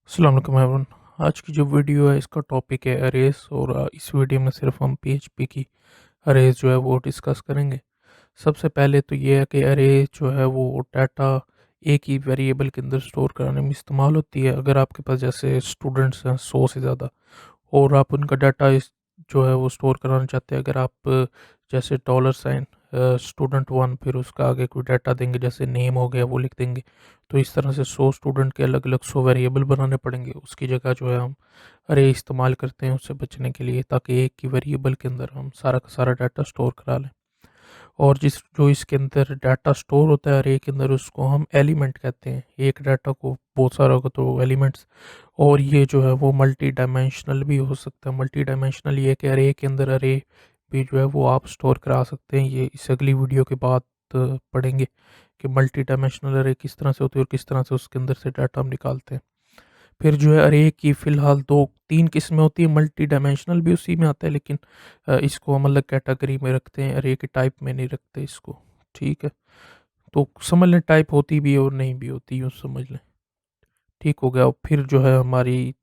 अस्सलाम वालेकुम एवरीवन। आज की जो वीडियो है इसका टॉपिक है अरेज और इस वीडियो में सिर्फ हम पीएचपी की अरेज जो है वो डिस्कस करेंगे। सबसे पहले तो ये है कि अरेज जो है वो डाटा एक ही वेरिएबल के अंदर स्टोर कराने में इस्तेमाल होती है। अगर आपके पास जैसे स्टूडेंट्स हैं 100 से ज़्यादा और आप उनका डाटा इस जो है वो स्टोर कराना चाहते हैं, अगर आप जैसे डॉलर साइन स्टूडेंट वन फिर उसका आगे कोई डाटा देंगे जैसे नेम हो गया वो लिख देंगे, तो इस तरह से 100 स्टूडेंट के अलग अलग 100 वेरिएबल बनाने पड़ेंगे। उसकी जगह जो है हम अरे इस्तेमाल करते हैं उससे बचने के लिए, ताकि एक ही वेरिएबल के अंदर हम सारा का सारा डाटा स्टोर करा लें। और जिस जो इसके अंदर डाटा स्टोर होता है अरे के अंदर उसको हम एलिमेंट कहते हैं। एक डाटा को बहुत सारा होगा तो एलिमेंट्स। और ये जो है वो मल्टी डायमेंशनल भी हो सकता है। मल्टी डायमेंशनल ये है कि अरे के अंदर अरे भी जो है वो आप स्टोर करा सकते हैं। ये इस अगली वीडियो के बाद पढ़ेंगे कि मल्टी डायमेंशनल अरे किस तरह से होती है और किस तरह से उसके अंदर से डाटा हम निकालते हैं। फिर जो है अरे की फ़िलहाल 2-3 किस्में होती है। मल्टी डायमेंशनल भी उसी में आता है, लेकिन इसको हम अलग कैटेगरी में रखते हैं, अरे के टाइप में नहीं रखते इसको। ठीक है? तो समझ लें टाइप होती भी है और नहीं भी होती, यूँ समझ लें। ठीक हो गया। और फिर जो है हमारी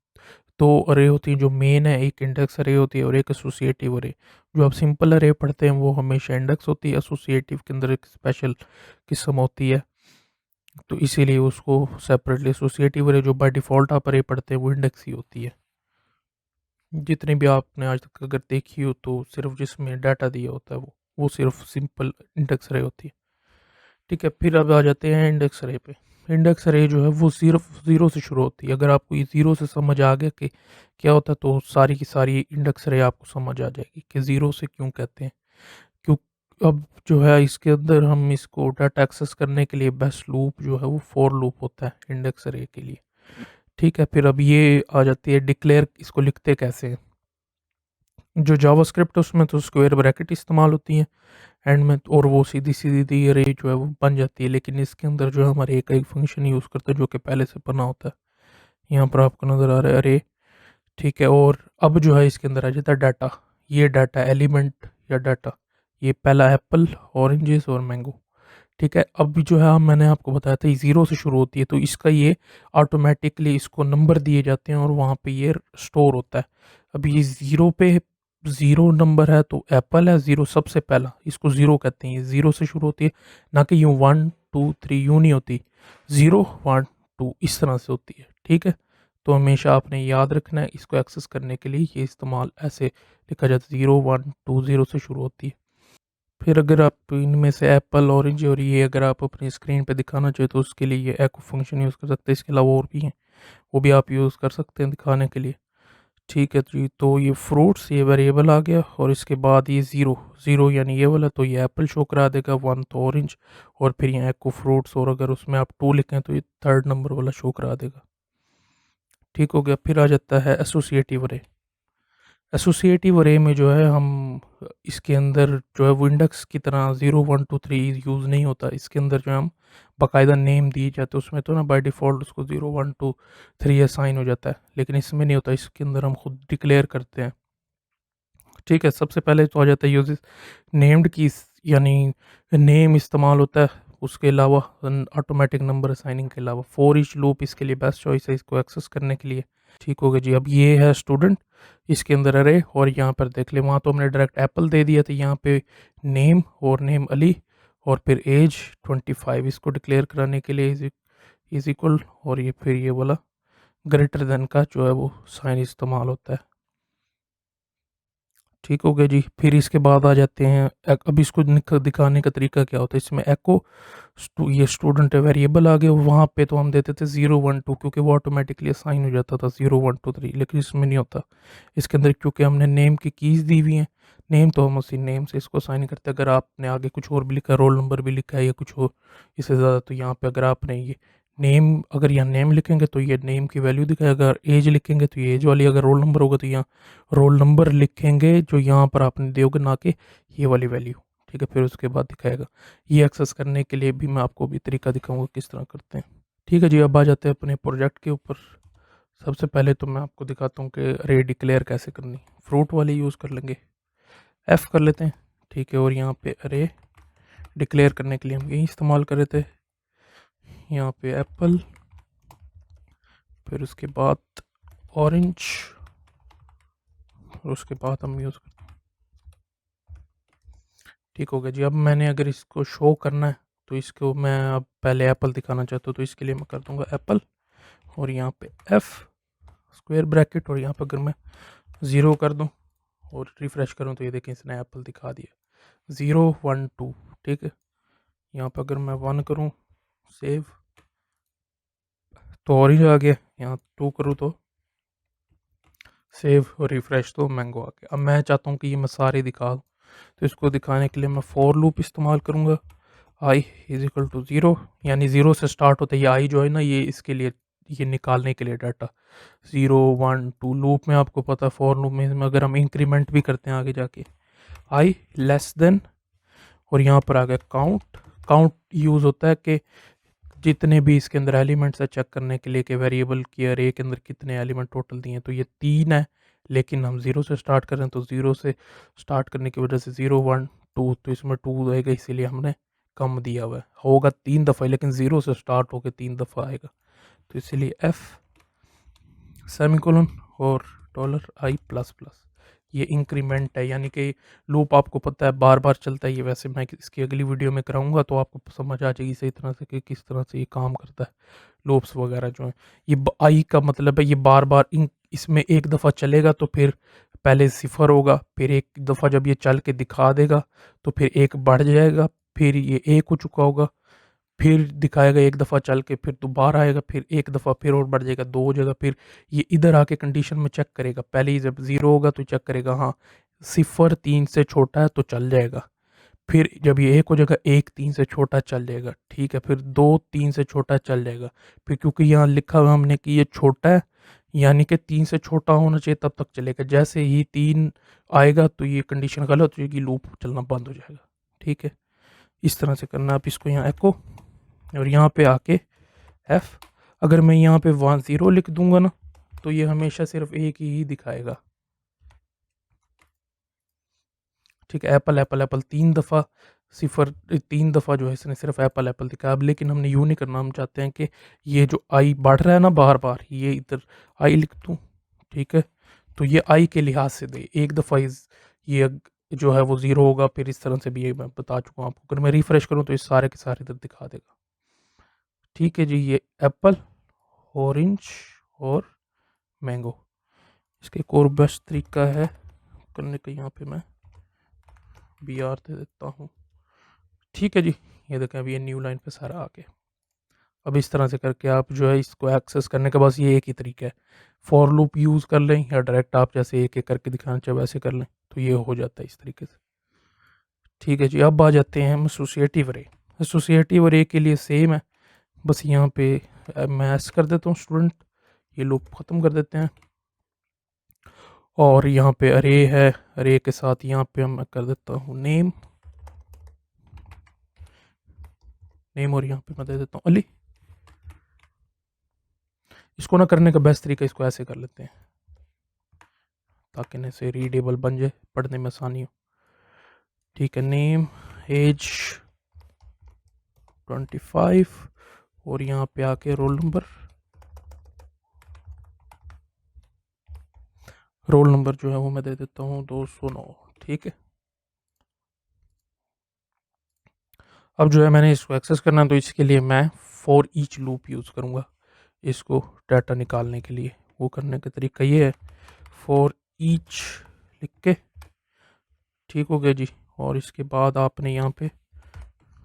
2 अरे होती हैं जो मेन है, एक इंडेक्स अरे होती है और एक एसोसिएटिव अरे। जो आप सिंपल अरे पढ़ते हैं वो हमेशा इंडेक्स होती है, एसोसिएटिव के अंदर एक स्पेशल किस्म होती है, तो इसीलिए उसको सेपरेटली एसोसिएटिव अरे जो बाय डिफ़ॉल्ट आप अरे पढ़ते हैं वो इंडेक्स ही होती है। जितनी भी आपने आज तक अगर देखी हो तो सिर्फ जिसमें डाटा दिया होता है वो सिर्फ सिंपल इंडेक्स अरे होती है। ठीक है, फिर अब आ जाते हैं इंडेक्स अरे पे। इंडेक्स अरे जो है वो सिर्फ ज़ीरो से शुरू होती है। अगर आपको ये ज़ीरो से समझ आ गया कि क्या होता है तो सारी की सारी इंडेक्स अरे आपको समझ आ जाएगी कि ज़ीरो से क्यों कहते हैं। क्यों अब जो है इसके अंदर हम इसको डाटा एक्सेस करने के लिए बेस्ट लूप जो है वो फॉर लूप होता है इंडेक्स अरे के लिए। ठीक है, फिर अब ये आ जाती है डिक्लेयर, इसको लिखते कैसे हैं। जो जावास्क्रिप्ट है उसमें तो स्क्वायर ब्रैकेट इस्तेमाल होती है एंड में, और वो सीधी सीधी अरे जो है वो बन जाती है। लेकिन इसके अंदर जो है हमारे एक फंक्शन यूज़ करता है जो कि पहले से बना होता है। यहाँ पर आपको नज़र आ रहा है अरे। ठीक है, और अब जो है इसके अंदर आ जाता है डाटा। ये डाटा एलिमेंट या डाटा, ये पहला एप्पल, ऑरेंजेस और मैंगो। ठीक है, अब भी जो है मैंने आपको बताया था ये ज़ीरो से शुरू होती है, तो इसका ये ऑटोमेटिकली इसको नंबर दिए जाते हैं और वहाँ पे ये स्टोर होता है। अब ये ज़ीरो पे ज़ीरो नंबर है तो एप्पल है ज़ीरो सबसे पहला, इसको ज़ीरो कहते हैं। ये ज़ीरो से शुरू होती है, ना कि यूँ 1 2 3 यूँ नहीं होती। 0 1 2 इस तरह से होती है। ठीक है, तो हमेशा आपने याद रखना है, इसको एक्सेस करने के लिए ये इस्तेमाल ऐसे लिखा जाता है, 0 1 2 0 से शुरू होती है। फिर अगर आप इनमें से एप्पल, ऑरेंज और ये अगर आप अपनी स्क्रीन पे दिखाना चाहें तो उसके लिए ये एको फंक्शन यूज़ कर सकते हैं। इसके अलावा और भी हैं, वो भी आप यूज़ कर सकते हैं दिखाने के लिए। ठीक है जी, तो ये फ्रूट्स ये वेरिएबल आ गया और इसके बाद ये ज़ीरो, ज़ीरो यानी ये वाला, तो ये एप्पल शो करा देगा, 1 तो ऑरेंज, और फिर ये एको फ्रूट्स, और अगर उसमें आप 2 लिखें तो ये थर्ड नंबर वाला शो करा देगा। ठीक हो गया। फिर आ जाता है एसोसिएटिव अरे। एसोसिएटिव अरे में जो है हम इसके अंदर जो है वो इंडेक्स की तरह 0 1 2 3 यूज़ नहीं होता। इसके अंदर जो है हम बाकायदा नेम दिए जाते हैं, उसमें तो ना बाय डिफ़ॉल्ट उसको 0 1 2 3 असाइन हो जाता है, लेकिन इसमें नहीं होता। इसके अंदर हम खुद डिक्लेयर करते हैं। ठीक है, सबसे पहले तो आ जाता है यूजेस नेम्ड कीज़, यानी नेम इस्तेमाल होता है। उसके अलावा ऑटोमेटिक नंबर असाइनिंग के अलावा फॉर ईच लूप इसके लिए बेस्ट चॉइस है इसको एक्सेस करने के लिए। ठीक हो गया जी। अब ये है स्टूडेंट, इसके अंदर अरे, और यहाँ पर देख ले वहाँ तो हमने डायरेक्ट एप्पल दे दिया था, यहाँ पे नेम और नेम अली, और फिर एज 25 इसको डिक्लेयर कराने के लिए इज इक्वल, और ये फिर ये वाला ग्रेटर देन का जो है वो साइन इस्तेमाल होता है। ठीक हो गया जी। फिर इसके बाद आ जाते हैं अब इसको दिखाने का तरीका क्या होता है। इसमें एको ये स्टूडेंट वेरिएबल आ गया, वहाँ पे तो हम देते थे 0 1 2 क्योंकि वो ऑटोमेटिकली असाइन हो जाता था 0 1 2 3, लेकिन इसमें नहीं होता। इसके अंदर क्योंकि हमने नेम की कीज़ दी हुई हैं, नेम तो हम उसी नेम से इसको असाइन करते हैं। अगर आपने आगे कुछ और भी लिखा है, रोल नंबर भी लिखा है या कुछ और इससे ज़्यादा, तो यहाँ पे अगर आपने ये नेम, अगर यहाँ नेम लिखेंगे तो ये नेम की वैल्यू दिखाएगा, अगर एज लिखेंगे तो ये एज वाली, अगर रोल नंबर होगा तो यहाँ रोल नंबर लिखेंगे जो यहाँ पर आपने दोगे, ना कि ये वाली वैल्यू। ठीक है, फिर उसके बाद दिखाएगा। ये एक्सेस करने के लिए भी मैं आपको भी तरीका दिखाऊंगा किस तरह करते हैं। ठीक है जी, अब आ जाते हैं अपने प्रोजेक्ट के ऊपर। सबसे पहले तो मैं आपको दिखाता हूँ कि अरे डिक्लेयर कैसे करनी। फ्रूट वाली यूज़ कर लेंगे, एफ़ कर लेते हैं। ठीक है, और यहाँ पे अरे डिक्लेयर करने के लिए हम यही इस्तेमाल कर रहे थे। यहाँ पे एप्पल, फिर उसके बाद ऑरेंज, और उसके बाद हम यूज़ करते हैं। ठीक हो गया जी। अब मैंने अगर इसको शो करना है तो इसको मैं अब पहले एप्पल दिखाना चाहता हूँ, तो इसके लिए मैं कर दूंगा एप्पल, और यहाँ पे एफ स्क्वायर ब्रैकेट, और यहाँ पे अगर मैं 0 कर दूँ और रिफ़्रेश करूँ तो ये देखें इसने एप्पल दिखा दिया, 0 1 2। ठीक है, यहाँ पर अगर मैं 1 करूँ सेव तो ऑरेंज आ गया, यहाँ 2 करूँ तो सेव और रिफ़्रेश तो मैंगो आ गया। अब मैं चाहता हूँ कि ये मैं सारे दिखा दूँ, तो इसको दिखाने के लिए मैं फॉर लूप इस्तेमाल करूँगा। आई इज इक्वल टू 0, यानी 0 से स्टार्ट होता है ये आई जो है ना, ये इसके लिए, ये निकालने के लिए डाटा 0 1 2। लूप में आपको पता है फॉर लूप में अगर हम इंक्रीमेंट भी करते हैं आगे जाके, आई लेस देन, और यहाँ पर आ गया काउंट। काउंट यूज़ होता है कि जितने भी इसके अंदर एलिमेंट्स है चेक करने के लिए कि वेरिएबल की अरे के अंदर कितने एलिमेंट टोटल दिए हैं। तो ये 3 है, लेकिन हम 0 से स्टार्ट कर रहे हैं, तो 0 से स्टार्ट करने की वजह से 0 1 2, तो इसमें 2 आएगा, इसीलिए हमने कम दिया हुआ है। होगा 3 दफ़ा, लेकिन 0 से स्टार्ट होकर 3 दफ़ा आएगा, तो इसीलिए एफ सेमीकोलन और डॉलर आई प्लस प्लस, ये इंक्रीमेंट है, यानी कि लूप आपको पता है बार बार चलता है। ये वैसे मैं इसकी अगली वीडियो में कराऊंगा तो आपको समझ आ जाएगी सही तरह से कि किस तरह से ये काम करता है, लूप्स वगैरह जो है। ये आई का मतलब है ये बार बार इसमें एक दफ़ा चलेगा तो फिर पहले 0 होगा, फिर एक दफ़ा जब ये चल के दिखा देगा तो फिर 1 बढ़ जाएगा, फिर ये 1 हो चुका होगा, फिर दिखाएगा एक दफ़ा चल के, फिर दोबारा आएगा, फिर एक दफ़ा फिर और बढ़ जाएगा, 2 हो जाएगा, फिर ये इधर आके कंडीशन में चेक करेगा। पहले ही जब 0 होगा तो चेक करेगा हाँ 0 3 से छोटा है तो चल जाएगा, फिर जब ये 1 हो जाएगा 1 3 से छोटा चल जाएगा, ठीक है, फिर 2 3 से छोटा चल जाएगा, फिर क्योंकि यहाँ लिखा हुआ हमने कि ये छोटा है यानी कि 3 से छोटा होना चाहिए तब तक चलेगा। जैसे ही 3 आएगा तो ये कंडीशन गलत हो जाएगी, लूप चलना बंद हो जाएगा। ठीक है, इस तरह से करना। आप इसको यहाँ एको और यहाँ पे आके एफ, अगर मैं यहाँ पे 1 0 लिख दूंगा ना तो ये हमेशा सिर्फ एक ही दिखाएगा। ठीक है, एप्पल एप्पल एप्पल 3 दफ़ा 0 3 दफ़ा जो है इसने सिर्फ एप्पल एप्पल दिखाया। अब लेकिन हमने यूँ नहीं करना, हम चाहते हैं कि ये जो आई बढ़ रहा है ना बार बार, ये इधर आई लिख दूँ, ठीक है, तो ये आई के लिहाज से दे। एक दफ़ा ये जो है वो 0 होगा, फिर इस तरह से भी ये मैं बता चुका हूँ आपको। अगर मैं रिफ़्रेश करूँ तो ये सारे के सारे इधर दिखा देगा। ठीक है जी, ये एप्पल, ऑरेंज और मैंगो, इसका एक और बेस्ट तरीका है करने का, यहाँ पे मैं बी आर दे देता हूँ। ठीक है जी, ये देखें अभी ये न्यू लाइन पे सारा आ गया। अब इस तरह से करके आप जो है इसको एक्सेस करने का बस ये एक ही तरीका है, फॉर लूप यूज़ कर लें या डायरेक्ट आप जैसे एक एक करके दिखाना चाहे वैसे कर लें, तो ये हो जाता है इस तरीके से। ठीक है जी, अब आ जाते हैं हम एसोसिएटिव अरे। एसोसिएटिव अरे के लिए सेम है, बस यहाँ पे मैं ऐसे कर देता हूँ स्टूडेंट, ये लूप ख़त्म कर देते हैं, और यहाँ पे अरे है, अरे के साथ यहाँ पे मैं कर देता हूँ नेम, और यहाँ पे मैं दे देता हूँ अली। इसको ना करने का बेस्ट तरीका, इसको ऐसे कर लेते हैं ताकि इसे रीडेबल बन जाए, पढ़ने में आसानी हो। ठीक है, नेम एज 25, और यहाँ पे आके रोल नंबर जो है वो मैं दे देता हूँ 209। ठीक है, अब जो है मैंने इसको एक्सेस करना है, तो इसके लिए मैं फॉर ईच लूप यूज़ करूँगा इसको डाटा निकालने के लिए। वो करने का तरीका ये है, फॉर ईच लिख के, ठीक हो गया जी, और इसके बाद आपने यहाँ पे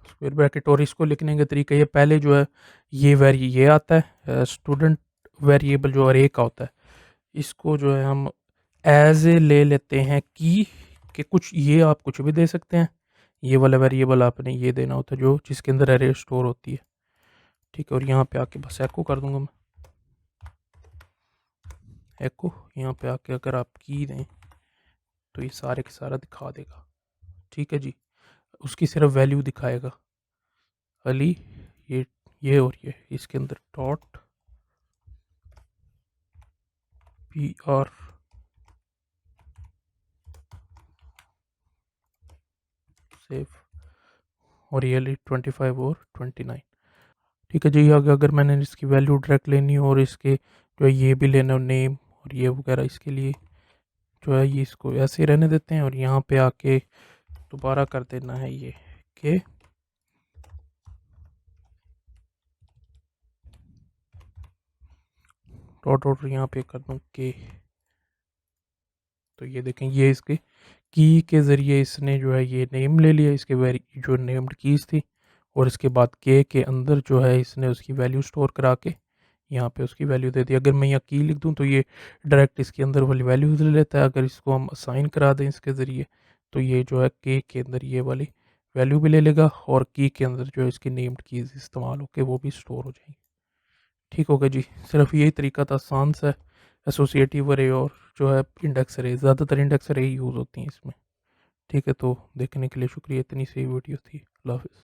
स्क्वायर ब्रैकेट, और इसको लिखने का तरीका ये, पहले जो है ये आता है स्टूडेंट वेरिएबल जो अरे का होता है, इसको जो है हम एज ए ले लेते हैं कि कुछ ये आप कुछ भी दे सकते हैं, ये वाला वेरिएबल आपने ये देना होता है जो जिसके अंदर अरे स्टोर होती है। ठीक है, और यहाँ पे आके बस एको कर दूंगा मैं, एको यहाँ पे आके अगर आप की दें तो ये सारे के सारा दिखा देगा। ठीक है जी, उसकी सिर्फ वैल्यू दिखाएगा अली, ये और ये इसके अंदर डॉट पी आर सेव, और ये अली 25 और 29। ठीक है जी, अगर मैंने इसकी वैल्यू डायरेक्ट लेनी हो और इसके जो है ये भी लेना नेम और ये वगैरह, इसके लिए जो है ये इसको ऐसे ही रहने देते हैं और यहाँ पे आके दोबारा कर देना है ये के डॉट डॉट, यहाँ पे कर दूँ के। तो ये देखें ये इसके की के ज़रिए इसने जो है ये नेम ले लिया, इसके वेरी जो नेम्ड कीज़ थी, और इसके बाद के अंदर जो है इसने उसकी वैल्यू स्टोर करा के यहाँ पे उसकी वैल्यू दे दी। अगर मैं यहाँ की लिख दूँ तो ये डायरेक्ट इसके अंदर वाली वैल्यू ले लेता है। अगर इसको हम असाइन करा दें इसके ज़रिए तो ये जो है के अंदर ये वाली वैल्यू भी ले लेगा और की के अंदर जो है इसकी नेम्ड कीज़ इस्तेमाल होकर वो भी स्टोर हो जाएंगी। ठीक होगा जी, सिर्फ यही तरीका था, आसान सा है। एसोसिएटिव अरे और जो है इंडेक्स अरे, ज़्यादातर इंडेक्स अरे यूज़ होती हैं इसमें। ठीक है, तो देखने के लिए शुक्रिया, इतनी सी वीडियो थी। अल्लाह हाफ़िज़।